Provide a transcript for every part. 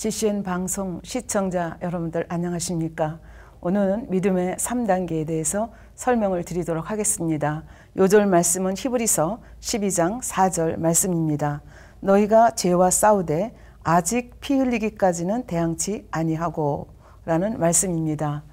GCN 방송 시청자 여러분들 안녕하십니까? 오늘은 믿음의 3단계에 대해서 설명을 드리도록 하겠습니다. 요절 말씀은 히브리서 12장 4절 말씀입니다. 너희가 죄와 싸우되 아직 피 흘리기까지는 대항치 아니하고 라는 말씀입니다.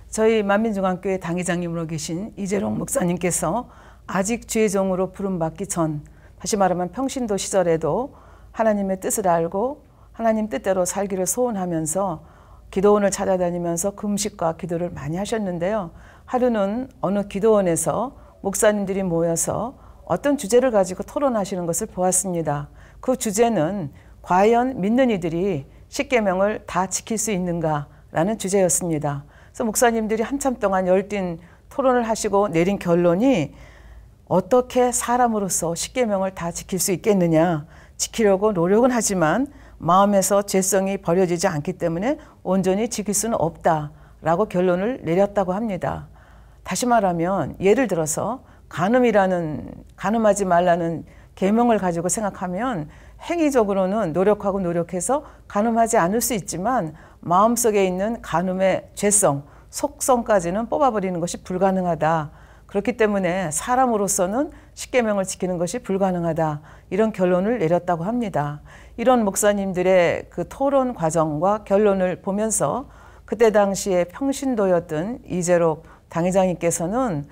저희 만민중앙교회 당회장님으로 계신 이재롱 목사님께서 아직 주의 종으로 부름받기 전, 다시 말하면 평신도 시절에도 하나님의 뜻을 알고 하나님 뜻대로 살기를 소원하면서 기도원을 찾아다니면서 금식과 기도를 많이 하셨는데요. 하루는 어느 기도원에서 목사님들이 모여서 어떤 주제를 가지고 토론하시는 것을 보았습니다. 그 주제는 과연 믿는 이들이 십계명을 다 지킬 수 있는가라는 주제였습니다. 그래서 목사님들이 한참 동안 열띤 토론을 하시고 내린 결론이 어떻게 사람으로서 십계명을 다 지킬 수 있겠느냐, 지키려고 노력은 하지만 마음에서 죄성이 버려지지 않기 때문에 온전히 지킬 수는 없다라고 결론을 내렸다고 합니다. 다시 말하면 예를 들어서 가늠하지 말라는 계명을 가지고 생각하면 행위적으로는 노력해서 가늠하지 않을 수 있지만 마음속에 있는 가늠의 죄성, 속성까지는 뽑아버리는 것이 불가능하다. 그렇기 때문에 사람으로서는 십계명을 지키는 것이 불가능하다. 이런 결론을 내렸다고 합니다. 이런 목사님들의 그 토론 과정과 결론을 보면서 그때 당시에 평신도였던 이재록 당회장님께서는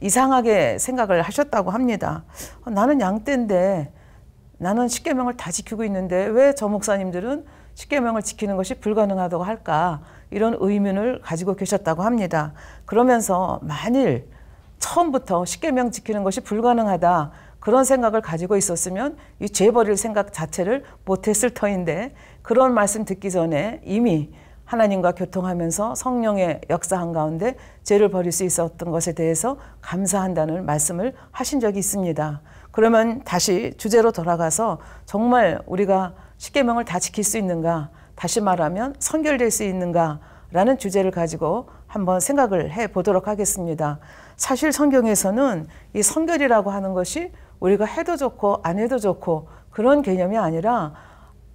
이상하게 생각을 하셨다고 합니다. 나는 양떼인데 나는 십계명을 다 지키고 있는데 왜 저 목사님들은 십계명을 지키는 것이 불가능하다고 할까? 이런 의문을 가지고 계셨다고 합니다. 그러면서 만일 처음부터 십계명 지키는 것이 불가능하다 그런 생각을 가지고 있었으면 이 죄 버릴 생각 자체를 못했을 터인데 그런 말씀 듣기 전에 이미 하나님과 교통하면서 성령의 역사한 가운데 죄를 버릴 수 있었던 것에 대해서 감사한다는 말씀을 하신 적이 있습니다. 그러면 다시 주제로 돌아가서 정말 우리가 십계명을 다 지킬 수 있는가, 다시 말하면 선결될 수 있는가 라는 주제를 가지고 한번 생각을 해보도록 하겠습니다. 사실 성경에서는 이 선결이라고 하는 것이 우리가 해도 좋고 안 해도 좋고 그런 개념이 아니라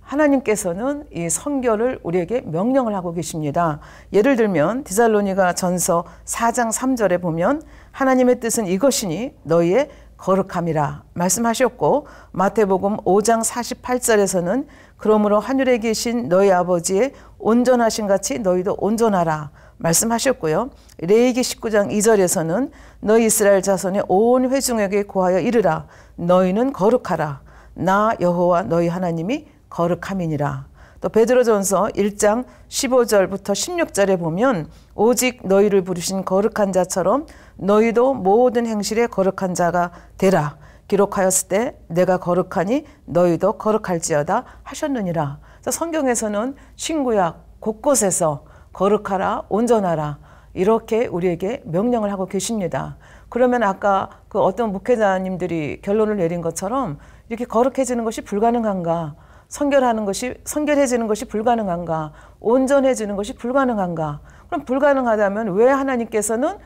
하나님께서는 이 선결을 우리에게 명령을 하고 계십니다. 예를 들면 디살로니가 전서 4장 3절에 보면 하나님의 뜻은 이것이니 너희의 거룩함이라 말씀하셨고, 마태복음 5장 48절에서는 그러므로 하늘에 계신 너희 아버지의 온전하신 같이 너희도 온전하라 말씀하셨고요. 레위기 19장 2절에서는 너희 이스라엘 자손의 온 회중에게 고하여 이르라 너희는 거룩하라 나 여호와 너희 하나님이 거룩함이니라. 또 베드로전서 1장 15절부터 16절에 보면 오직 너희를 부르신 거룩한 자처럼 너희도 모든 행실에 거룩한 자가 되라 기록하였을 때 내가 거룩하니 너희도 거룩할지어다 하셨느니라. 성경에서는 신구약 곳곳에서 거룩하라, 온전하라 이렇게 우리에게 명령을 하고 계십니다. 그러면 아까 그 어떤 목회자님들이 결론을 내린 것처럼 이렇게 거룩해지는 것이 불가능한가? 선결해지는 것이 불가능한가? 온전해지는 것이 불가능한가? 그럼 불가능하다면 왜 하나님께서는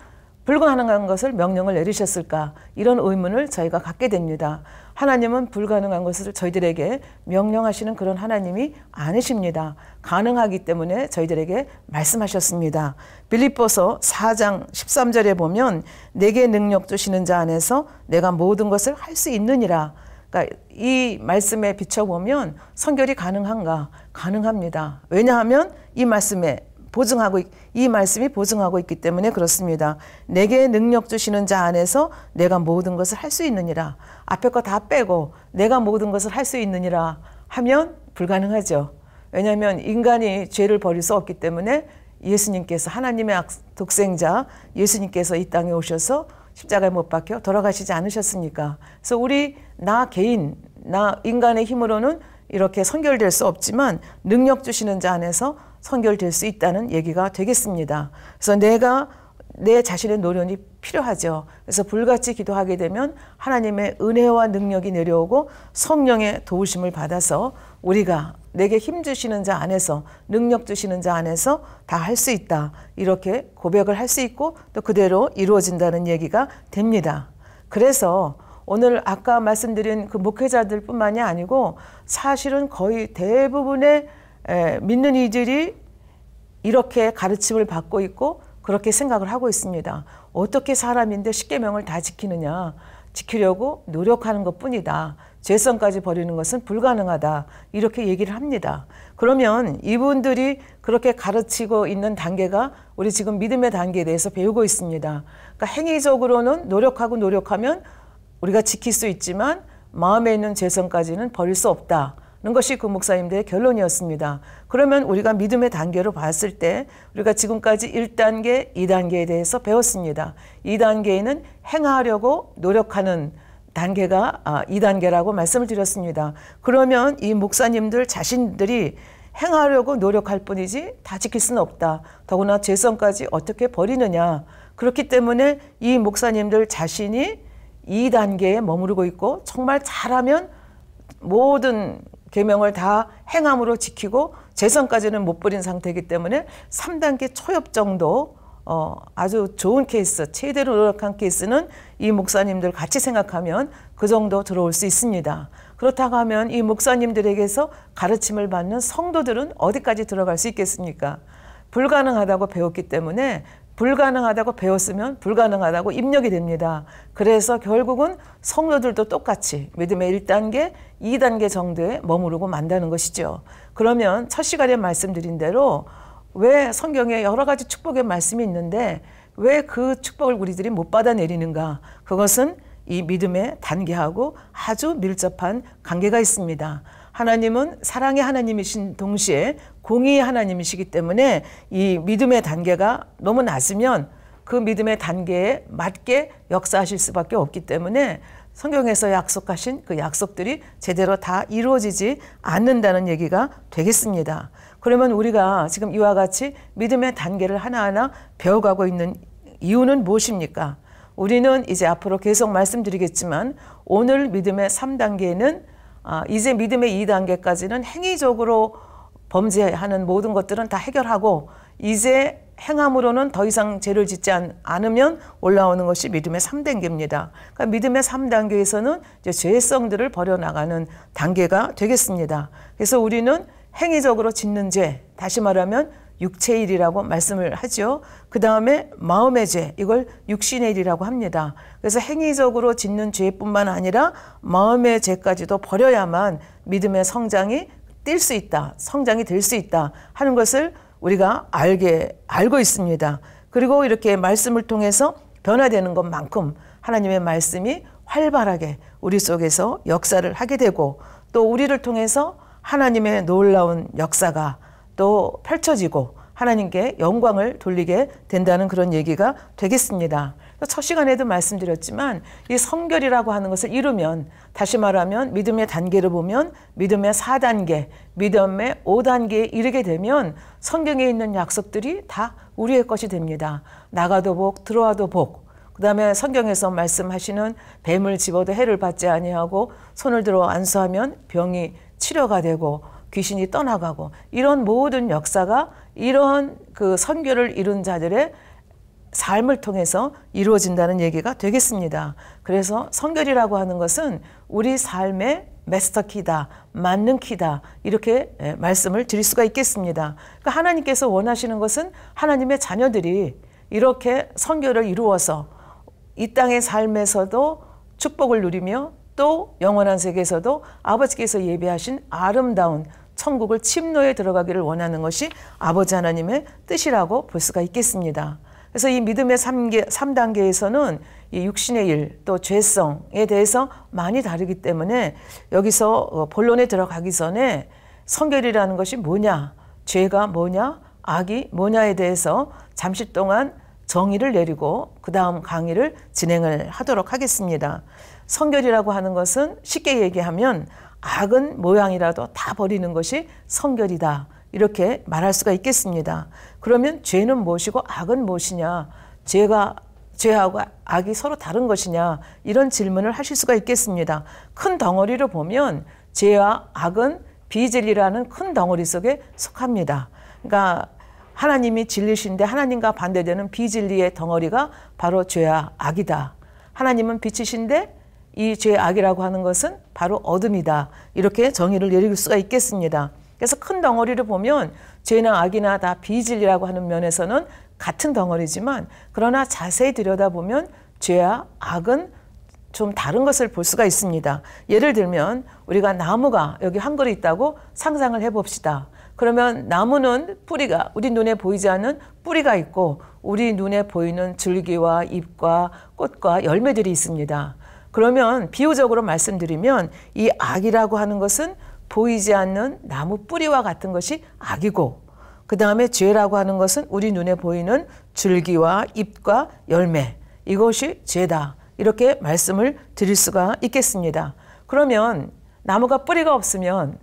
불가능한 것을 명령을 내리셨을까? 이런 의문을 저희가 갖게 됩니다. 하나님은 불가능한 것을 저희들에게 명령하시는 그런 하나님이 아니십니다. 가능하기 때문에 저희들에게 말씀하셨습니다. 빌립보서 4장 13절에 보면 내게 능력 주시는 자 안에서 내가 모든 것을 할 수 있느니라. 그러니까 이 말씀에 비춰보면 선결이 가능한가? 가능합니다. 왜냐하면 이 말씀이 보증하고 있기 때문에 그렇습니다. 내게 능력 주시는 자 안에서 내가 모든 것을 할 수 있느니라. 앞에 거 다 빼고 내가 모든 것을 할 수 있느니라 하면 불가능하죠. 왜냐하면 인간이 죄를 버릴 수 없기 때문에 예수님께서 하나님의 독생자 예수님께서 이 땅에 오셔서 십자가에 못 박혀 돌아가시지 않으셨습니까? 그래서 나 인간의 힘으로는 이렇게 선결될 수 없지만 능력 주시는 자 안에서 선결될 수 있다는 얘기가 되겠습니다. 그래서 내 자신의 노력이 필요하죠. 그래서 불같이 기도하게 되면 하나님의 은혜와 능력이 내려오고 성령의 도우심을 받아서 우리가 내게 힘 주시는 자 안에서 능력 주시는 자 안에서 다 할 수 있다. 이렇게 고백을 할 수 있고 또 그대로 이루어진다는 얘기가 됩니다. 그래서 오늘 아까 말씀드린 그 목회자들 뿐만이 아니고 사실은 거의 대부분의 믿는 이들이 이렇게 가르침을 받고 있고 그렇게 생각을 하고 있습니다. 어떻게 사람인데 십계명을 다 지키느냐. 지키려고 노력하는 것뿐이다. 죄성까지 버리는 것은 불가능하다. 이렇게 얘기를 합니다. 그러면 이분들이 그렇게 가르치고 있는 단계가 우리 지금 믿음의 단계에 대해서 배우고 있습니다. 그러니까 행위적으로는 노력하면 우리가 지킬 수 있지만 마음에 있는 죄성까지는 버릴 수 없다는 것이 그 목사님들의 결론이었습니다. 그러면 우리가 믿음의 단계로 봤을 때 우리가 지금까지 1단계, 2단계에 대해서 배웠습니다. 2단계에는 행하려고 노력하는 단계가 2단계라고 말씀을 드렸습니다. 그러면 이 목사님들 자신들이 행하려고 노력할 뿐이지 다 지킬 수는 없다. 더구나 죄성까지 어떻게 버리느냐. 그렇기 때문에 이 목사님들 자신이 2단계에 머무르고 있고 정말 잘하면 모든 계명을 다 행함으로 지키고 죄성까지는 못 버린 상태이기 때문에 3단계 초엽 정도 아주 좋은 케이스, 제대로 노력한 케이스는 이 목사님들 같이 생각하면 그 정도 들어올 수 있습니다. 그렇다고 하면 이 목사님들에게서 가르침을 받는 성도들은 어디까지 들어갈 수 있겠습니까? 불가능하다고 배웠기 때문에 불가능하다고 배웠으면 불가능하다고 입력이 됩니다. 그래서 결국은 성도들도 똑같이 믿음의 1단계, 2단계 정도에 머무르고 만다는 것이죠. 그러면 첫 시간에 말씀드린 대로 왜 성경에 여러 가지 축복의 말씀이 있는데 왜 그 축복을 우리들이 못 받아내리는가? 그것은 이 믿음의 단계하고 아주 밀접한 관계가 있습니다. 하나님은 사랑의 하나님이신 동시에 공의의 하나님이시기 때문에 이 믿음의 단계가 너무 낮으면 그 믿음의 단계에 맞게 역사하실 수밖에 없기 때문에 성경에서 약속하신 그 약속들이 제대로 다 이루어지지 않는다는 얘기가 되겠습니다. 그러면 우리가 지금 이와 같이 믿음의 단계를 하나하나 배워가고 있는 이유는 무엇입니까? 우리는 이제 앞으로 계속 말씀드리겠지만 오늘 믿음의 3단계는 이제 믿음의 2단계까지는 행위적으로 범죄하는 모든 것들은 다 해결하고 이제 행함으로는 더 이상 죄를 짓지 않으면 올라오는 것이 믿음의 3단계입니다. 그러니까 믿음의 3단계에서는 이제 죄성들을 버려나가는 단계가 되겠습니다. 그래서 우리는 행위적으로 짓는 죄, 다시 말하면 육체의 일이라고 말씀을 하죠. 그 다음에 마음의 죄, 이걸 육신의 일이라고 합니다. 그래서 행위적으로 짓는 죄뿐만 아니라 마음의 죄까지도 버려야만 믿음의 성장이 뛸 수 있다, 성장이 될 수 있다 하는 것을 우리가 알고 있습니다. 그리고 이렇게 말씀을 통해서 변화되는 것만큼 하나님의 말씀이 활발하게 우리 속에서 역사를 하게 되고 또 우리를 통해서 하나님의 놀라운 역사가 또 펼쳐지고 하나님께 영광을 돌리게 된다는 그런 얘기가 되겠습니다. 첫 시간에도 말씀드렸지만 이 성결이라고 하는 것을 이루면 다시 말하면 믿음의 단계를 보면 믿음의 4단계, 믿음의 5단계에 이르게 되면 성경에 있는 약속들이 다 우리의 것이 됩니다. 나가도 복, 들어와도 복. 그 다음에 성경에서 말씀하시는 뱀을 집어도 해를 받지 아니하고 손을 들어 안수하면 병이 치료가 되고 귀신이 떠나가고 이런 모든 역사가 이런 그 선교를 이룬 자들의 삶을 통해서 이루어진다는 얘기가 되겠습니다. 그래서 선결이라고 하는 것은 우리 삶의 마스터키다, 맞는 키다 이렇게 말씀을 드릴 수가 있겠습니다. 그러니까 하나님께서 원하시는 것은 하나님의 자녀들이 이렇게 선교를 이루어서 이 땅의 삶에서도 축복을 누리며 또 영원한 세계에서도 아버지께서 예비하신 아름다운 천국을 침노에 들어가기를 원하는 것이 아버지 하나님의 뜻이라고 볼 수가 있겠습니다. 그래서 이 믿음의 3단계에서는 이 육신의 일, 또 죄성에 대해서 많이 다르기 때문에 여기서 본론에 들어가기 전에 성결이라는 것이 뭐냐, 죄가 뭐냐, 악이 뭐냐에 대해서 잠시 동안 정의를 내리고 그 다음 강의를 진행을 하도록 하겠습니다. 성결이라고 하는 것은 쉽게 얘기하면 악은 모양이라도 다 버리는 것이 성결이다. 이렇게 말할 수가 있겠습니다. 그러면 죄는 무엇이고 악은 무엇이냐? 죄하고 악이 서로 다른 것이냐? 이런 질문을 하실 수가 있겠습니다. 큰 덩어리를 보면 죄와 악은 비진리라는 큰 덩어리 속에 속합니다. 그러니까 하나님이 진리신데 하나님과 반대되는 비진리의 덩어리가 바로 죄와 악이다. 하나님은 빛이신데 이 죄 악이라고 하는 것은 바로 어둠이다. 이렇게 정의를 내릴 수가 있겠습니다. 그래서 큰 덩어리를 보면 죄나 악이나 다 비진리라고 하는 면에서는 같은 덩어리지만 그러나 자세히 들여다보면 죄와 악은 좀 다른 것을 볼 수가 있습니다. 예를 들면 우리가 나무가 여기 한 그루 있다고 상상을 해봅시다. 그러면 나무는 뿌리가 우리 눈에 보이지 않는 뿌리가 있고 우리 눈에 보이는 줄기와 잎과 꽃과 열매들이 있습니다. 그러면 비유적으로 말씀드리면 이 악이라고 하는 것은 보이지 않는 나무 뿌리와 같은 것이 악이고 그 다음에 죄라고 하는 것은 우리 눈에 보이는 줄기와 잎과 열매 이것이 죄다. 이렇게 말씀을 드릴 수가 있겠습니다. 그러면 나무가 뿌리가 없으면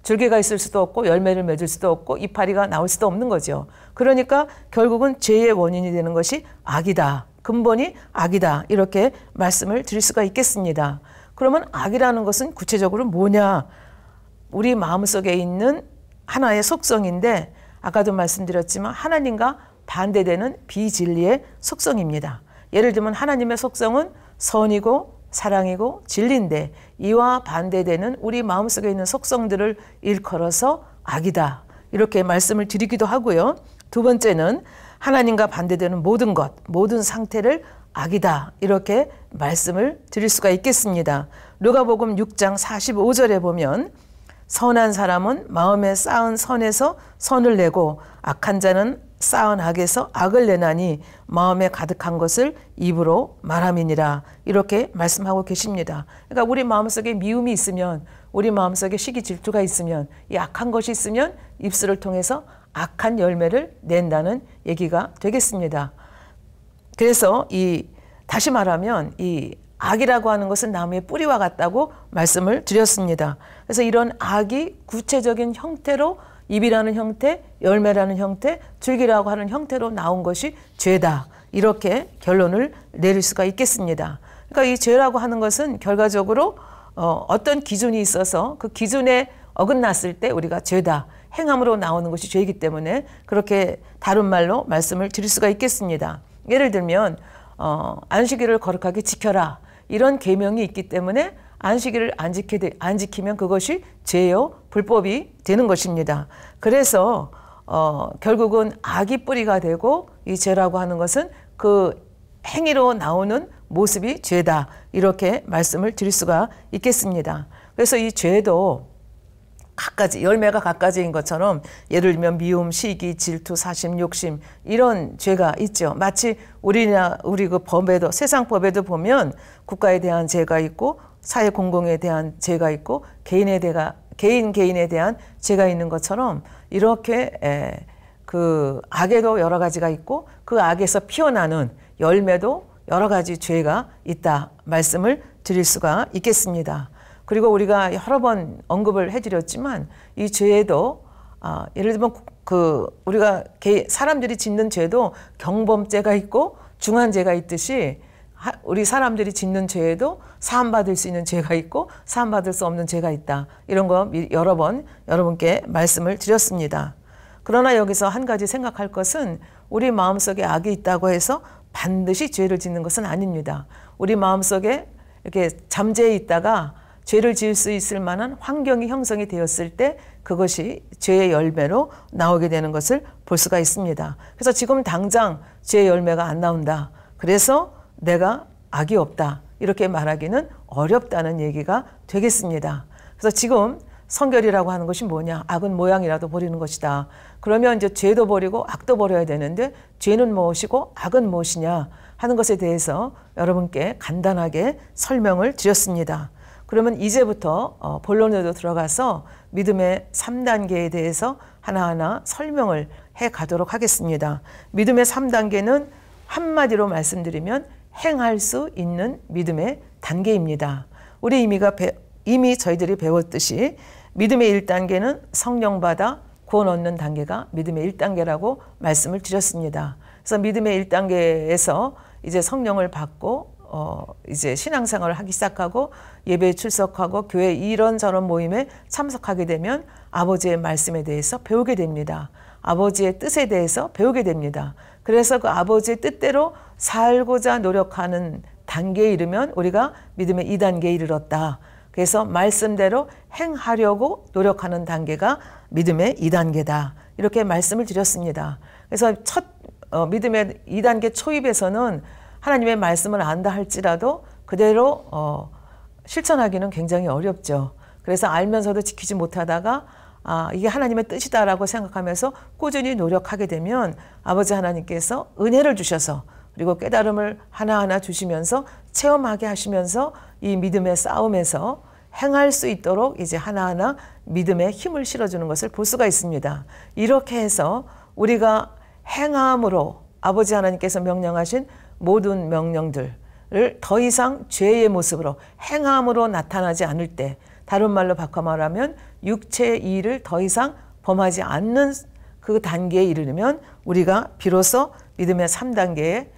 줄기가 있을 수도 없고 열매를 맺을 수도 없고 이파리가 나올 수도 없는 거죠. 그러니까 결국은 죄의 원인이 되는 것이 악이다. 근본이 악이다. 이렇게 말씀을 드릴 수가 있겠습니다. 그러면 악이라는 것은 구체적으로 뭐냐? 우리 마음속에 있는 하나의 속성인데 아까도 말씀드렸지만 하나님과 반대되는 비진리의 속성입니다. 예를 들면 하나님의 속성은 선이고 사랑이고 진리인데 이와 반대되는 우리 마음속에 있는 속성들을 일컬어서 악이다. 이렇게 말씀을 드리기도 하고요. 두 번째는 하나님과 반대되는 모든 것, 모든 상태를 악이다. 이렇게 말씀을 드릴 수가 있겠습니다. 누가복음 6장 45절에 보면 선한 사람은 마음에 쌓은 선에서 선을 내고 악한 자는 쌓은 악에서 악을 내나니 마음에 가득한 것을 입으로 말함이니라. 이렇게 말씀하고 계십니다. 그러니까 우리 마음속에 미움이 있으면 우리 마음속에 시기 질투가 있으면 이 악한 것이 있으면 입술을 통해서 악한 열매를 낸다는 얘기가 되겠습니다. 그래서 다시 말하면 이 악이라고 하는 것은 나무의 뿌리와 같다고 말씀을 드렸습니다. 그래서 이런 악이 구체적인 형태로 잎이라는 형태, 열매라는 형태, 줄기라고 하는 형태로 나온 것이 죄다. 이렇게 결론을 내릴 수가 있겠습니다. 그러니까 이 죄라고 하는 것은 결과적으로 어떤 기준이 있어서 그 기준에 어긋났을 때 우리가 죄다. 행함으로 나오는 것이 죄이기 때문에 그렇게 다른 말로 말씀을 드릴 수가 있겠습니다. 예를 들면 안식일을 거룩하게 지켜라. 이런 계명이 있기 때문에 안식일을 안 지키면 그것이 죄요, 불법이 되는 것입니다. 그래서 결국은 악이 뿌리가 되고 이 죄라고 하는 것은 그 행위로 나오는 모습이 죄다. 이렇게 말씀을 드릴 수가 있겠습니다. 그래서 이 죄도 갖가지, 열매가 갖가지인 것처럼 예를 들면 미움, 시기, 질투, 사심, 욕심 이런 죄가 있죠. 마치 우리 그 법에도 세상 법에도 보면 국가에 대한 죄가 있고 사회 공공에 대한 죄가 있고 개인에 대한 죄가 있는 것처럼 이렇게 그 악에도 여러 가지가 있고 그 악에서 피어나는 열매도 여러 가지 죄가 있다 말씀을 드릴 수가 있겠습니다. 그리고 우리가 여러 번 언급을 해드렸지만 이 죄에도 예를 들면 우리가 사람들이 짓는 죄도 경범죄가 있고 중한죄가 있듯이 우리 사람들이 짓는 죄에도 사함받을 수 있는 죄가 있고 사함받을 수 없는 죄가 있다. 이런 거 여러 번 여러분께 말씀을 드렸습니다. 그러나 여기서 한 가지 생각할 것은 우리 마음속에 악이 있다고 해서 반드시 죄를 짓는 것은 아닙니다. 우리 마음속에 이렇게 잠재해 있다가 죄를 지을 수 있을 만한 환경이 형성이 되었을 때 그것이 죄의 열매로 나오게 되는 것을 볼 수가 있습니다. 그래서 지금 당장 죄의 열매가 안 나온다. 그래서 내가 악이 없다. 이렇게 말하기는 어렵다는 얘기가 되겠습니다. 그래서 지금 성결이라고 하는 것이 뭐냐? 악은 모양이라도 버리는 것이다. 그러면 이제 죄도 버리고 악도 버려야 되는데 죄는 무엇이고 악은 무엇이냐 하는 것에 대해서 여러분께 간단하게 설명을 드렸습니다. 그러면 이제부터 본론으로 들어가서 믿음의 3단계에 대해서 하나하나 설명을 해 가도록 하겠습니다. 믿음의 3단계는 한마디로 말씀드리면 행할 수 있는 믿음의 단계입니다. 우리 이미 저희들이 배웠듯이 믿음의 1단계는 성령 받아 구원 얻는 단계가 믿음의 1단계라고 말씀을 드렸습니다. 그래서 믿음의 1단계에서 이제 성령을 받고 이제 신앙생활을 하기 시작하고 예배에 출석하고 교회 이런저런 모임에 참석하게 되면 아버지의 말씀에 대해서 배우게 됩니다. 아버지의 뜻에 대해서 배우게 됩니다. 그래서 그 아버지의 뜻대로 살고자 노력하는 단계에 이르면 우리가 믿음의 2단계에 이르렀다. 그래서 말씀대로 행하려고 노력하는 단계가 믿음의 2단계다. 이렇게 말씀을 드렸습니다. 그래서 첫 믿음의 2단계 초입에서는 하나님의 말씀을 안다 할지라도 그대로 실천하기는 굉장히 어렵죠. 그래서 알면서도 지키지 못하다가 이게 하나님의 뜻이다라고 생각하면서 꾸준히 노력하게 되면 아버지 하나님께서 은혜를 주셔서 그리고 깨달음을 하나하나 주시면서 체험하게 하시면서 이 믿음의 싸움에서 행할 수 있도록 이제 하나하나 믿음의 힘을 실어주는 것을 볼 수가 있습니다. 이렇게 해서 우리가 행함으로 아버지 하나님께서 명령하신 모든 명령들을 더 이상 죄의 모습으로 행함으로 나타나지 않을 때, 다른 말로 바꿔 말하면 육체의 일을 더 이상 범하지 않는 그 단계에 이르면 우리가 비로소 믿음의 3단계에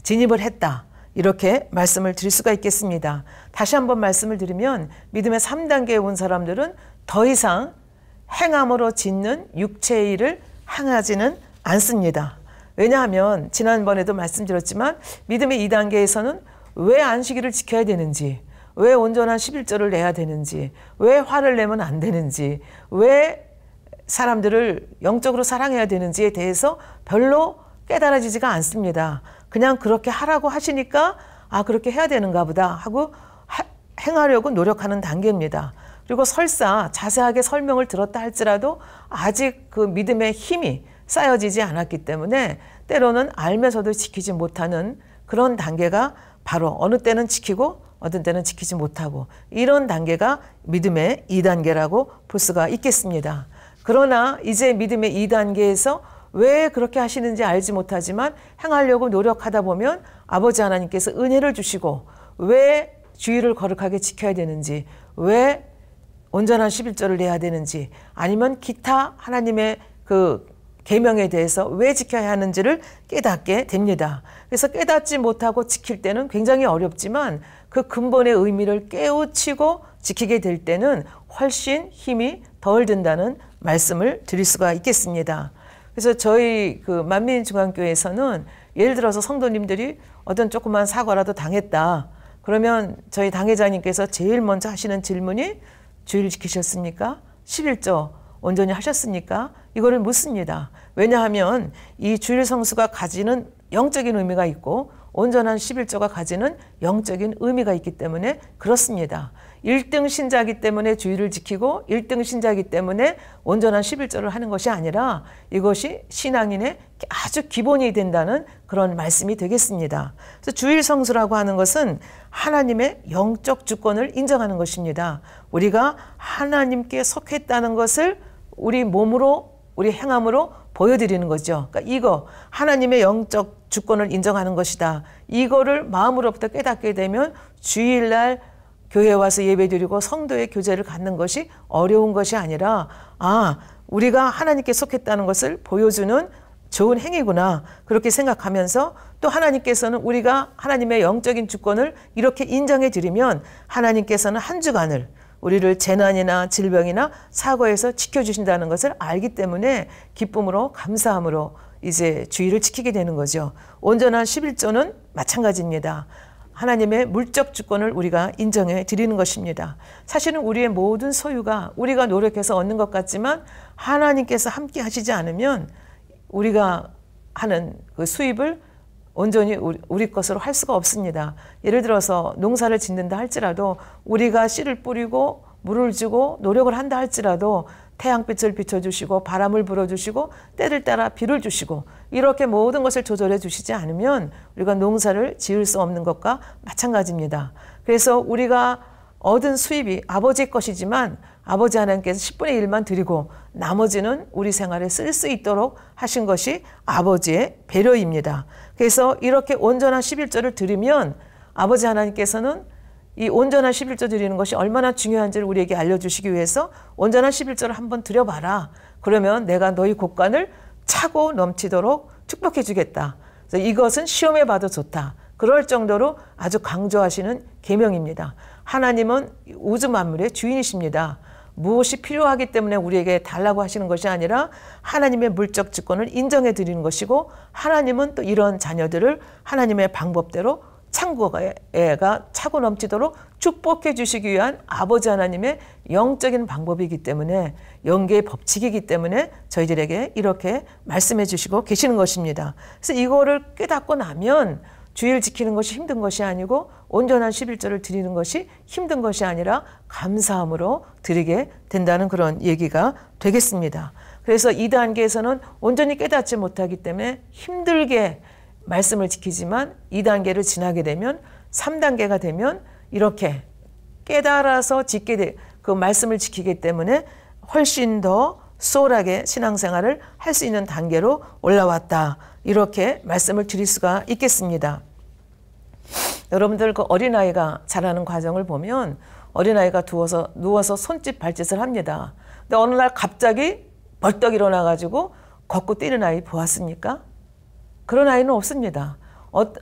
진입을 했다. 이렇게 말씀을 드릴 수가 있겠습니다. 다시 한번 말씀을 드리면 믿음의 3단계에 온 사람들은 더 이상 행함으로 짓는 육체의 일을 행하지는 않습니다. 왜냐하면 지난번에도 말씀드렸지만 믿음의 2단계에서는 왜 안식일을 지켜야 되는지, 왜 온전한 11조를 내야 되는지, 왜 화를 내면 안 되는지, 왜 사람들을 영적으로 사랑해야 되는지에 대해서 별로 깨달아지지가 않습니다. 그냥 그렇게 하라고 하시니까 그렇게 해야 되는가 보다 하고 행하려고 노력하는 단계입니다. 그리고 설사 자세하게 설명을 들었다 할지라도 아직 그 믿음의 힘이 쌓여지지 않았기 때문에 때로는 알면서도 지키지 못하는 그런 단계가 바로 어느 때는 지키고 어떤 때는 지키지 못하고 이런 단계가 믿음의 2단계라고 볼 수가 있겠습니다. 그러나 이제 믿음의 2단계에서 왜 그렇게 하시는지 알지 못하지만 행하려고 노력하다 보면 아버지 하나님께서 은혜를 주시고 왜 주의를 거룩하게 지켜야 되는지, 왜 온전한 11조를 내야 되는지, 아니면 기타 하나님의 그 계명에 대해서 왜 지켜야 하는지를 깨닫게 됩니다. 그래서 깨닫지 못하고 지킬 때는 굉장히 어렵지만 그 근본의 의미를 깨우치고 지키게 될 때는 훨씬 힘이 덜 든다는 말씀을 드릴 수가 있겠습니다. 그래서 저희 그 만민중앙교회에서는 예를 들어서 성도님들이 어떤 조그만 사고라도 당했다. 그러면 저희 당회자님께서 제일 먼저 하시는 질문이 주일 지키셨습니까? 11조 온전히 하셨습니까? 이거를 묻습니다. 왜냐하면 이 주일 성수가 가지는 영적인 의미가 있고 온전한 11조가 가지는 영적인 의미가 있기 때문에 그렇습니다. 1등 신자이기 때문에 주일을 지키고 1등 신자이기 때문에 온전한 11조를 하는 것이 아니라 이것이 신앙인의 아주 기본이 된다는 그런 말씀이 되겠습니다. 그래서 주일 성수라고 하는 것은 하나님의 영적 주권을 인정하는 것입니다. 우리가 하나님께 속했다는 것을 우리 몸으로 우리 행함으로 보여드리는 거죠. 그러니까 이거 하나님의 영적 주권을 인정하는 것이다. 이거를 마음으로부터 깨닫게 되면 주일날 교회에 와서 예배드리고 성도의 교제를 갖는 것이 어려운 것이 아니라 우리가 하나님께 속했다는 것을 보여주는 좋은 행위구나 그렇게 생각하면서 또 하나님께서는 우리가 하나님의 영적인 주권을 이렇게 인정해 드리면 하나님께서는 한 주간을 우리를 재난이나 질병이나 사고에서 지켜주신다는 것을 알기 때문에 기쁨으로 감사함으로 이제 주의를 지키게 되는 거죠. 온전한 11조는 마찬가지입니다. 하나님의 물적 주권을 우리가 인정해 드리는 것입니다. 사실은 우리의 모든 소유가 우리가 노력해서 얻는 것 같지만 하나님께서 함께 하시지 않으면 우리가 하는 그 수입을 온전히 우리 것으로 할 수가 없습니다. 예를 들어서 농사를 짓는다 할지라도 우리가 씨를 뿌리고 물을 주고 노력을 한다 할지라도 태양빛을 비춰주시고 바람을 불어주시고 때를 따라 비를 주시고 이렇게 모든 것을 조절해 주시지 않으면 우리가 농사를 지을 수 없는 것과 마찬가지입니다. 그래서 우리가 얻은 수입이 아버지의 것이지만 아버지 하나님께서 10분의 1만 드리고 나머지는 우리 생활에 쓸 수 있도록 하신 것이 아버지의 배려입니다. 그래서 이렇게 온전한 11조를 드리면 아버지 하나님께서는 이 온전한 11조 드리는 것이 얼마나 중요한지를 우리에게 알려주시기 위해서 온전한 11조를 한번 드려봐라. 그러면 내가 너희 곳간을 차고 넘치도록 축복해 주겠다. 그래서 이것은 시험해 봐도 좋다. 그럴 정도로 아주 강조하시는 계명입니다. 하나님은 우주 만물의 주인이십니다. 무엇이 필요하기 때문에 우리에게 달라고 하시는 것이 아니라 하나님의 물적 주권을 인정해 드리는 것이고 하나님은 또 이런 자녀들을 하나님의 방법대로 창고가 차고 넘치도록 축복해 주시기 위한 아버지 하나님의 영적인 방법이기 때문에, 영계의 법칙이기 때문에 저희들에게 이렇게 말씀해 주시고 계시는 것입니다. 그래서 이거를 깨닫고 나면 주일 지키는 것이 힘든 것이 아니고 온전한 11조를 드리는 것이 힘든 것이 아니라 감사함으로 드리게 된다는 그런 얘기가 되겠습니다. 그래서 2단계에서는 온전히 깨닫지 못하기 때문에 힘들게 말씀을 지키지만 2단계를 지나게 되면 3단계가 되면 이렇게 깨달아서 그 말씀을 지키기 때문에 훨씬 더 수월하게 신앙생활을 할 수 있는 단계로 올라왔다. 이렇게 말씀을 드릴 수가 있겠습니다. 여러분들 그 어린아이가 자라는 과정을 보면 어린아이가 누워서 손짓 발짓을 합니다. 근데 어느 날 갑자기 벌떡 일어나가지고 걷고 뛰는 아이 보았습니까? 그런 아이는 없습니다.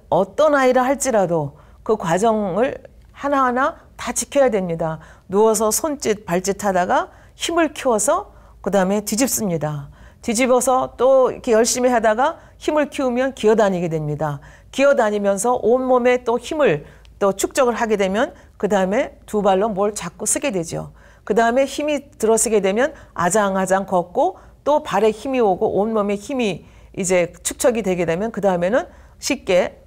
어떤 아이라 할지라도 그 과정을 하나하나 다 지켜야 됩니다. 누워서 손짓 발짓 하다가 힘을 키워서 그 다음에 뒤집습니다. 뒤집어서 또 이렇게 열심히 하다가 힘을 키우면 기어다니게 됩니다. 기어다니면서 온몸에 또 힘을 또 축적을 하게 되면 그 다음에 두 발로 뭘 자꾸 쓰게 되죠. 그 다음에 힘이 들어서게 되면 아장아장 걷고 또 발에 힘이 오고 온몸에 힘이 이제 축적이 되게 되면 그 다음에는 쉽게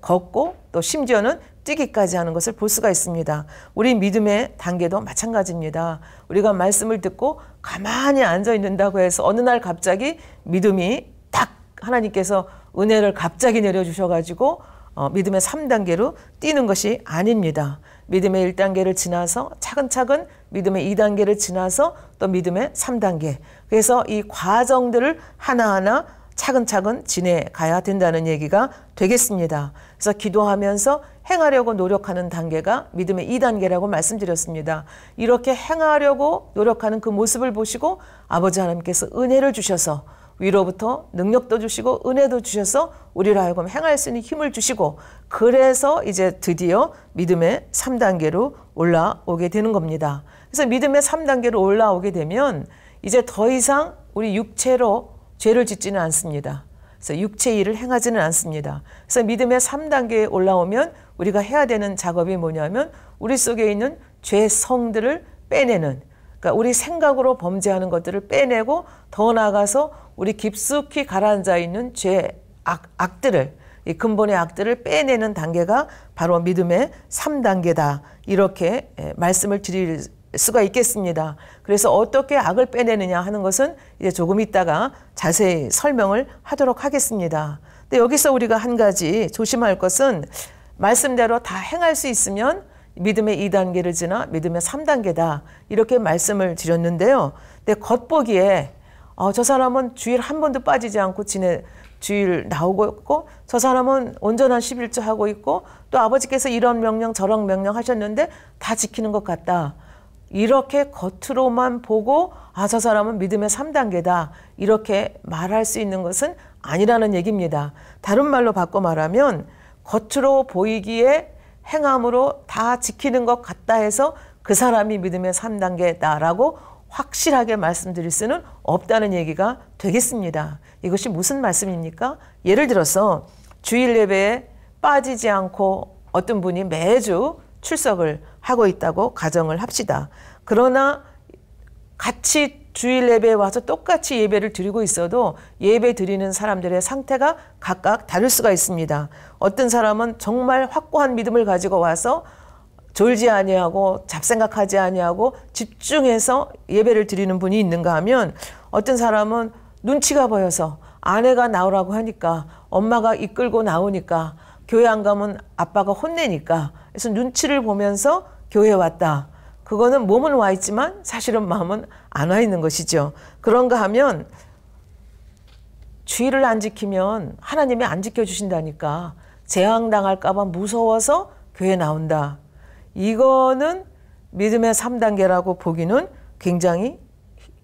걷고 또 심지어는 뛰기까지 하는 것을 볼 수가 있습니다. 우리 믿음의 단계도 마찬가지입니다. 우리가 말씀을 듣고 가만히 앉아 있는다고 해서 어느 날 갑자기 믿음이 딱 하나님께서 은혜를 갑자기 내려주셔가지고 믿음의 3단계로 뛰는 것이 아닙니다. 믿음의 1단계를 지나서 차근차근 믿음의 2단계를 지나서 또 믿음의 3단계. 그래서 이 과정들을 하나하나 차근차근 지내가야 된다는 얘기가 되겠습니다. 그래서 기도하면서 행하려고 노력하는 단계가 믿음의 2단계라고 말씀드렸습니다. 이렇게 행하려고 노력하는 그 모습을 보시고 아버지 하나님께서 은혜를 주셔서 위로부터 능력도 주시고 은혜도 주셔서 우리로 하여금 행할 수 있는 힘을 주시고 그래서 이제 드디어 믿음의 3단계로 올라오게 되는 겁니다. 그래서 믿음의 3단계로 올라오게 되면 이제 더 이상 우리 육체로 죄를 짓지는 않습니다. 그래서 육체 일을 행하지는 않습니다. 그래서 믿음의 3단계에 올라오면 우리가 해야 되는 작업이 뭐냐면 우리 속에 있는 죄성들을 빼내는, 그러니까 우리 생각으로 범죄하는 것들을 빼내고 더 나아가서 우리 깊숙이 가라앉아 있는 악들을, 이 근본의 악들을 빼내는 단계가 바로 믿음의 3단계다. 이렇게 말씀을 드릴 수가 있겠습니다. 그래서 어떻게 악을 빼내느냐 하는 것은 이제 조금 있다가 자세히 설명을 하도록 하겠습니다. 근데 여기서 우리가 한 가지 조심할 것은 말씀대로 다 행할 수 있으면 믿음의 2단계를 지나 믿음의 3단계다. 이렇게 말씀을 드렸는데요. 근데 겉보기에 저 사람은 주일 한 번도 빠지지 않고 주일 나오고 있고 저 사람은 온전한 11조 하고 있고 또 아버지께서 이런 명령 저런 명령 하셨는데 다 지키는 것 같다. 이렇게 겉으로만 보고 저 사람은 믿음의 3단계다. 이렇게 말할 수 있는 것은 아니라는 얘기입니다. 다른 말로 바꿔 말하면 겉으로 보이기에 행함으로 다 지키는 것 같다 해서 그 사람이 믿음의 3단계다라고 확실하게 말씀드릴 수는 없다는 얘기가 되겠습니다. 이것이 무슨 말씀입니까? 예를 들어서 주일 예배에 빠지지 않고 어떤 분이 매주 출석을 하고 있다고 가정을 합시다. 그러나 같이 주일 예배에 와서 똑같이 예배를 드리고 있어도 예배 드리는 사람들의 상태가 각각 다를 수가 있습니다. 어떤 사람은 정말 확고한 믿음을 가지고 와서 졸지 아니하고 잡생각하지 아니하고 집중해서 예배를 드리는 분이 있는가 하면 어떤 사람은 눈치가 보여서 아내가 나오라고 하니까 엄마가 이끌고 나오니까 교회 안 가면 아빠가 혼내니까 그래서 눈치를 보면서 교회에 왔다. 그거는 몸은 와 있지만 사실은 마음은 안 와 있는 것이죠. 그런가 하면 주의를 안 지키면 하나님이 안 지켜주신다니까 재앙당할까 봐 무서워서 교회에 나온다. 이거는 믿음의 3단계라고 보기는 굉장히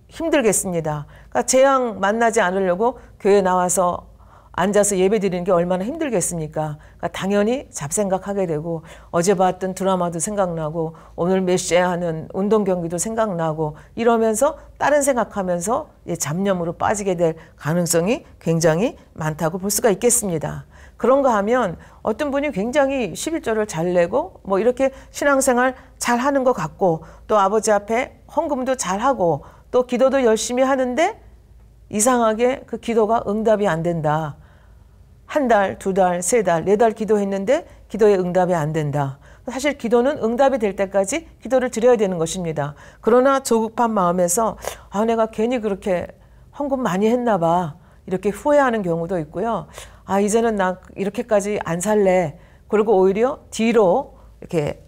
힘들겠습니다. 그러니까 재앙 만나지 않으려고 교회에 나와서 앉아서 예배 드리는 게 얼마나 힘들겠습니까? 그러니까 당연히 잡생각하게 되고 어제 봤던 드라마도 생각나고 오늘 몇 시에 하는 운동 경기도 생각나고 이러면서 다른 생각하면서 잡념으로 빠지게 될 가능성이 굉장히 많다고 볼 수가 있겠습니다. 그런 거 하면 어떤 분이 굉장히 11조를 잘 내고 뭐 이렇게 신앙생활 잘 하는 것 같고 또 아버지 앞에 헌금도 잘 하고 또 기도도 열심히 하는데 이상하게 그 기도가 응답이 안 된다. 한 달, 두 달, 세 달, 네 달 기도했는데 기도에 응답이 안 된다. 사실 기도는 응답이 될 때까지 기도를 드려야 되는 것입니다. 그러나 조급한 마음에서 내가 괜히 그렇게 헌금 많이 했나 봐. 이렇게 후회하는 경우도 있고요. 이제는 나 이렇게까지 안 살래. 그리고 오히려 뒤로 이렇게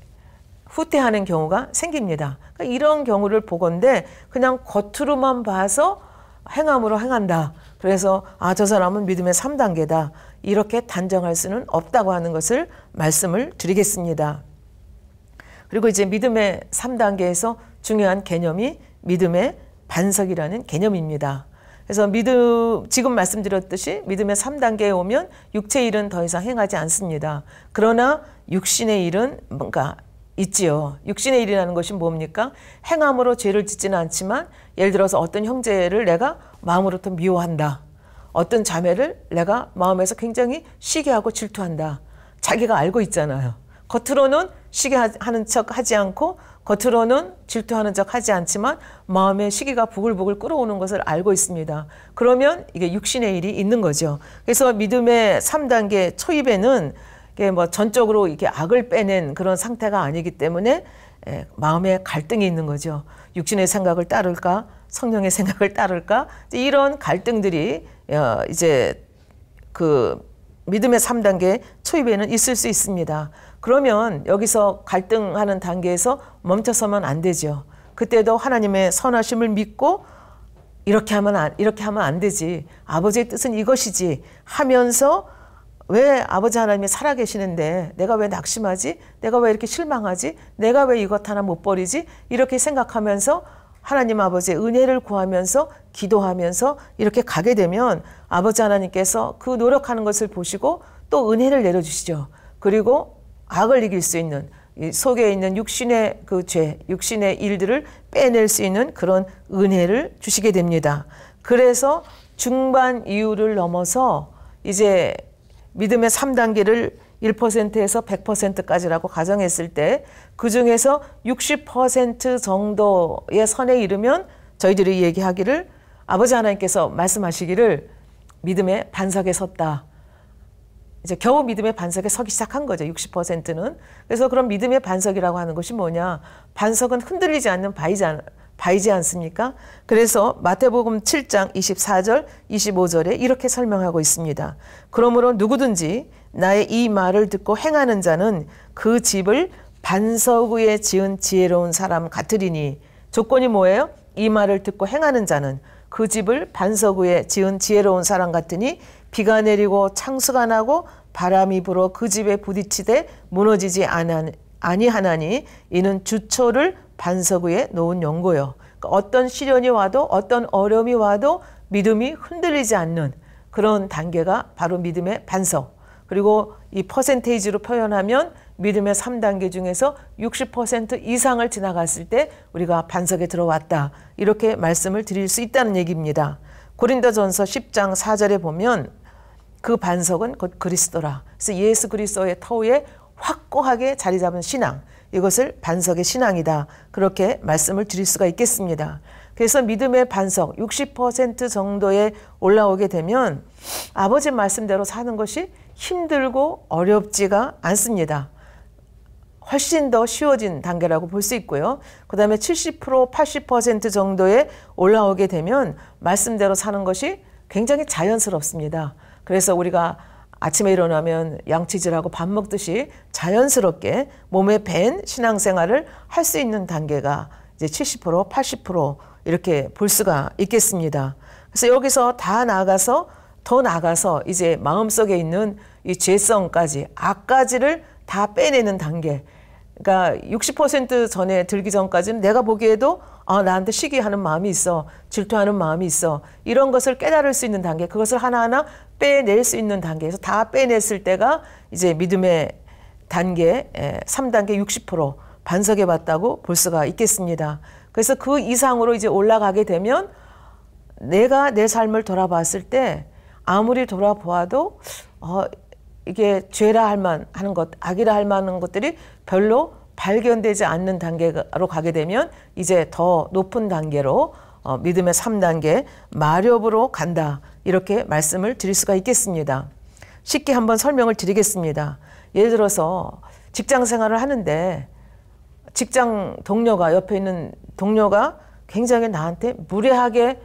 후퇴하는 경우가 생깁니다. 그러니까 이런 경우를 보건대 그냥 겉으로만 봐서 행함으로 행한다. 그래서 저 사람은 믿음의 3단계다. 이렇게 단정할 수는 없다고 하는 것을 말씀을 드리겠습니다. 그리고 이제 믿음의 3단계에서 중요한 개념이 믿음의 반석이라는 개념입니다. 그래서 지금 말씀드렸듯이 믿음의 3단계에 오면 육체의 일은 더 이상 행하지 않습니다. 그러나 육신의 일은 뭔가 있지요. 육신의 일이라는 것이 뭡니까? 행함으로 죄를 짓지는 않지만 예를 들어서 어떤 형제를 내가 마음으로부터 미워한다. 어떤 자매를 내가 마음에서 굉장히 시기하고 질투한다. 자기가 알고 있잖아요. 겉으로는 시기하는 척 하지 않고 겉으로는 질투하는 척 하지 않지만 마음에 시기가 부글부글 끓어오는 것을 알고 있습니다. 그러면 이게 육신의 일이 있는 거죠. 그래서 믿음의 3단계 초입에는 이게 뭐 전적으로 이렇게 악을 빼낸 그런 상태가 아니기 때문에 마음에 갈등이 있는 거죠. 육신의 생각을 따를까? 성령의 생각을 따를까? 이런 갈등들이 이제 그 믿음의 3단계 초입에는 있을 수 있습니다. 그러면 여기서 갈등하는 단계에서 멈춰서면 안 되죠. 그때도 하나님의 선하심을 믿고 이렇게 하면 안 되지. 아버지의 뜻은 이것이지 하면서 왜 아버지 하나님이 살아계시는데 내가 왜 낙심하지? 내가 왜 이렇게 실망하지? 내가 왜 이것 하나 못 버리지? 이렇게 생각하면서 하나님 아버지의 은혜를 구하면서 기도하면서 이렇게 가게 되면 아버지 하나님께서 그 노력하는 것을 보시고 또 은혜를 내려주시죠. 그리고 악을 이길 수 있는 이 속에 있는 육신의 그 죄, 육신의 일들을 빼낼 수 있는 그런 은혜를 주시게 됩니다. 그래서 중반 이후를 넘어서 이제 믿음의 3단계를 1%에서 100%까지라고 가정했을 때 그중에서 60% 정도의 선에 이르면 저희들이 얘기하기를 아버지 하나님께서 말씀하시기를 믿음의 반석에 섰다. 이제 겨우 믿음의 반석에 서기 시작한 거죠. 60%는. 그래서 그럼 믿음의 반석이라고 하는 것이 뭐냐. 반석은 흔들리지 않는 바위지 않습니까? 그래서 마태복음 7장 24절 25절에 이렇게 설명하고 있습니다. 그러므로 누구든지 나의 이 말을 듣고 행하는 자는 그 집을 반석 위에 지은 지혜로운 사람 같으리니. 조건이 뭐예요? 이 말을 듣고 행하는 자는 그 집을 반석 위에 지은 지혜로운 사람 같으니 비가 내리고 창수가 나고 바람이 불어 그 집에 부딪히되 무너지지 아니하나니 이는 주초를 반석 위에 놓은 연고요. 그러니까 어떤 시련이 와도 어떤 어려움이 와도 믿음이 흔들리지 않는 그런 단계가 바로 믿음의 반석. 그리고 이 퍼센테이지로 표현하면 믿음의 3단계 중에서 60% 이상을 지나갔을 때 우리가 반석에 들어왔다. 이렇게 말씀을 드릴 수 있다는 얘기입니다. 고린도전서 10장 4절에 보면 그 반석은 곧 그리스도라. 그래서 예수 그리스도의 터위에 확고하게 자리 잡은 신앙. 이것을 반석의 신앙이다. 그렇게 말씀을 드릴 수가 있겠습니다. 그래서 믿음의 반석 60% 정도에 올라오게 되면 아버지 말씀대로 사는 것이 힘들고 어렵지가 않습니다. 훨씬 더 쉬워진 단계라고 볼 수 있고요. 그 다음에 70%, 80% 정도에 올라오게 되면 말씀대로 사는 것이 굉장히 자연스럽습니다. 그래서 우리가 아침에 일어나면 양치질하고 밥 먹듯이 자연스럽게 몸에 밴 신앙생활을 할 수 있는 단계가 이제 70%, 80% 이렇게 볼 수가 있겠습니다. 그래서 여기서 더 나아가서 이제 마음속에 있는 이 죄성까지, 악까지를 다 빼내는 단계. 그러니까 60% 전에 들기 전까지는 내가 보기에도 나한테 시기하는 마음이 있어. 질투하는 마음이 있어. 이런 것을 깨달을 수 있는 단계. 그것을 하나하나 빼낼 수 있는 단계에서 다 빼냈을 때가 이제 믿음의 단계 3단계 60% 반석에 봤다고 볼 수가 있겠습니다. 그래서 그 이상으로 이제 올라가게 되면 내가 내 삶을 돌아봤을 때 아무리 돌아보아도 이게 죄라 할 만하는 것, 악이라 할 만한 것들이 별로 발견되지 않는 단계로 가게 되면 이제 더 높은 단계로 믿음의 3단계 마렵으로 간다. 이렇게 말씀을 드릴 수가 있겠습니다. 쉽게 한번 설명을 드리겠습니다. 예를 들어서 직장 생활을 하는데 직장 동료가, 옆에 있는 동료가 굉장히 나한테 무례하게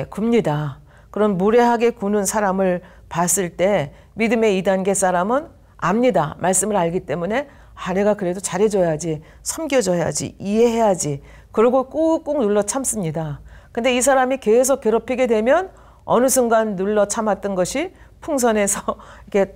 굽니다. 그런 무례하게 구는 사람을 봤을 때 믿음의 2단계 사람은 압니다. 말씀을 알기 때문에 내가 그래도 잘해줘야지, 섬겨줘야지, 이해해야지. 그러고 꾹꾹 눌러 참습니다. 근데 이 사람이 계속 괴롭히게 되면 어느 순간 눌러 참았던 것이 풍선에서 이렇게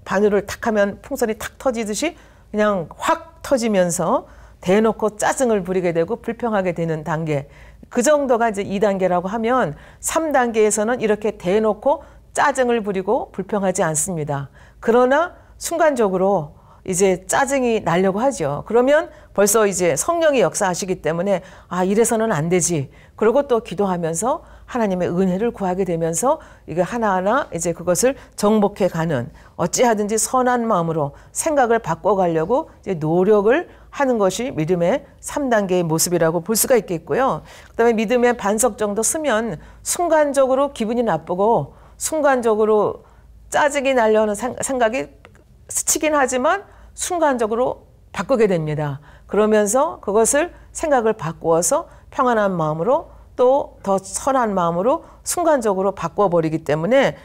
바늘을 탁 하면 풍선이 탁 터지듯이 그냥 확 터지면서 대놓고 짜증을 부리게 되고 불평하게 되는 단계. 그 정도가 이제 2단계라고 하면 3단계에서는 이렇게 대놓고 짜증을 부리고 불평하지 않습니다. 그러나 순간적으로 이제 짜증이 나려고 하죠. 그러면 벌써 이제 성령이 역사하시기 때문에 이래서는 안 되지. 그리고 또 기도하면서 하나님의 은혜를 구하게 되면서 이게 하나하나 이제 그것을 정복해 가는, 어찌하든지 선한 마음으로 생각을 바꿔가려고 이제 노력을 하는 것이 믿음의 3단계의 모습이라고 볼 수가 있겠고요. 그다음에 믿음의 반석 정도 쓰면 순간적으로 기분이 나쁘고 순간적으로 짜증이 나려는 생각이 스치긴 하지만 순간적으로 바꾸게 됩니다. 그러면서 그것을 생각을 바꾸어서 평안한 마음으로 또 더 선한 마음으로 순간적으로 바꿔버리기 때문에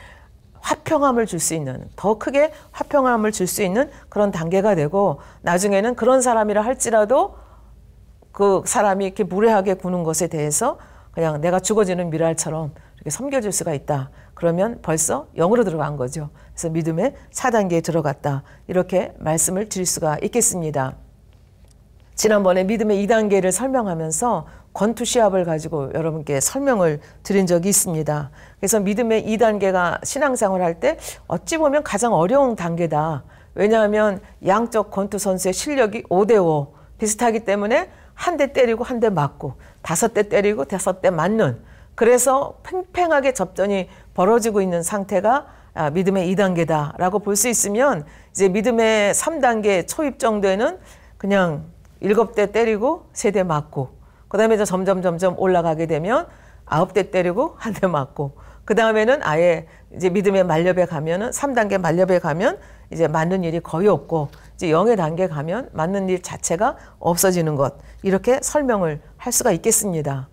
화평함을 줄 수 있는, 더 크게 화평함을 줄 수 있는 그런 단계가 되고, 나중에는 그런 사람이라 할지라도 그 사람이 이렇게 무례하게 구는 것에 대해서 그냥 내가 죽어지는 미랄처럼 이렇게 섬겨줄 수가 있다. 그러면 벌써 영으로 들어간 거죠. 그래서 믿음의 4단계에 들어갔다. 이렇게 말씀을 드릴 수가 있겠습니다. 지난번에 믿음의 2단계를 설명하면서 권투 시합을 가지고 여러분께 설명을 드린 적이 있습니다. 그래서 믿음의 2단계가 신앙생활 할 때 어찌 보면 가장 어려운 단계다. 왜냐하면 양쪽 권투 선수의 실력이 5대5 비슷하기 때문에 한 대 때리고 한 대 맞고 5대 때리고 5대 맞는, 그래서 팽팽하게 접전이 벌어지고 있는 상태가 믿음의 2단계다라고 볼 수 있으면, 이제 믿음의 3단계 초입 정도에는 그냥 7대 때리고 3대 맞고, 그 다음에 점점 올라가게 되면 9대 때리고 1대 맞고, 그 다음에는 아예 이제 믿음의 만렵에 가면은 3단계 만렵에 가면 이제 맞는 일이 거의 없고, 이제 0의 단계 가면 맞는 일 자체가 없어지는 것, 이렇게 설명을 할 수가 있겠습니다.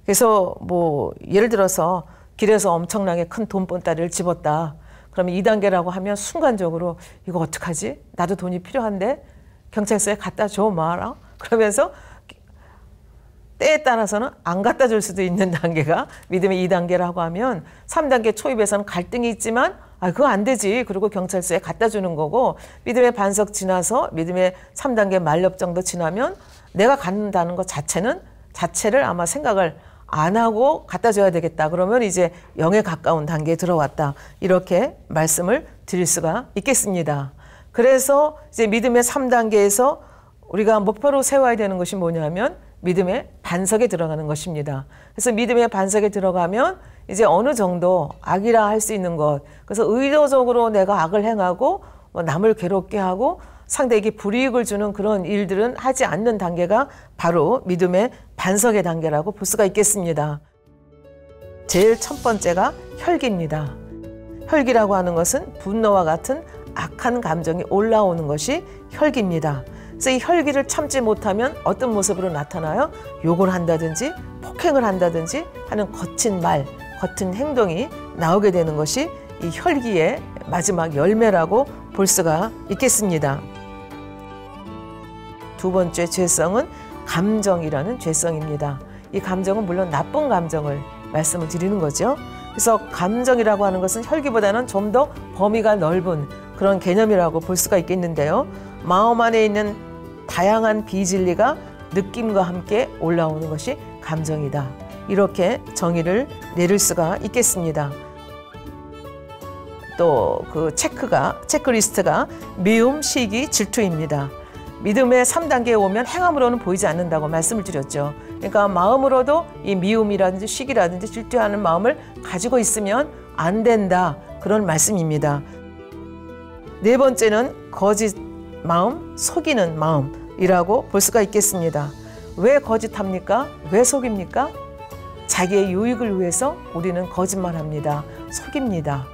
그래서 뭐 예를 들어서 길에서 엄청나게 큰 돈본다리를 집었다. 그러면 2단계라고 하면 순간적으로 이거 어떡하지? 나도 돈이 필요한데 경찰서에 갖다 줘 마라. 그러면서 때에 따라서는 안 갖다 줄 수도 있는 단계가 믿음의 2단계라고 하면, 3단계 초입에서는 갈등이 있지만 그거 안 되지. 그리고 경찰서에 갖다 주는 거고, 믿음의 반석 지나서 믿음의 3단계 만렵 정도 지나면 내가 갖는다는 것 자체를 아마 생각을 안 하고 갖다 줘야 되겠다. 그러면 이제 0에 가까운 단계에 들어왔다. 이렇게 말씀을 드릴 수가 있겠습니다. 그래서 이제 믿음의 3단계에서 우리가 목표로 세워야 되는 것이 뭐냐면 믿음의 반석에 들어가는 것입니다. 그래서 믿음의 반석에 들어가면 이제 어느 정도 악이라 할 수 있는 것, 그래서 의도적으로 내가 악을 행하고 남을 괴롭게 하고 상대에게 불이익을 주는 그런 일들은 하지 않는 단계가 바로 믿음의 반석의 단계라고 볼 수가 있겠습니다. 제일 첫 번째가 혈기입니다. 혈기라고 하는 것은 분노와 같은 악한 감정이 올라오는 것이 혈기입니다. 그래서 이 혈기를 참지 못하면 어떤 모습으로 나타나요? 욕을 한다든지 폭행을 한다든지 하는 거친 말, 거친 행동이 나오게 되는 것이 이 혈기의 마지막 열매라고 볼 수가 있겠습니다. 두 번째 죄성은 감정이라는 죄성입니다. 이 감정은 물론 나쁜 감정을 말씀을 드리는 거죠. 그래서 감정이라고 하는 것은 혈기보다는 좀 더 범위가 넓은 그런 개념이라고 볼 수가 있겠는데요. 마음 안에 있는 다양한 비진리가 느낌과 함께 올라오는 것이 감정이다. 이렇게 정의를 내릴 수가 있겠습니다. 또 그 체크리스트가 미움, 시기, 질투입니다. 믿음의 3단계에 오면 행함으로는 보이지 않는다고 말씀을 드렸죠. 그러니까 마음으로도 이 미움이라든지 시기라든지 질투하는 마음을 가지고 있으면 안 된다. 그런 말씀입니다. 네 번째는 거짓 마음, 속이는 마음이라고 볼 수가 있겠습니다. 왜 거짓합니까? 왜 속입니까? 자기의 유익을 위해서 우리는 거짓말합니다. 속입니다.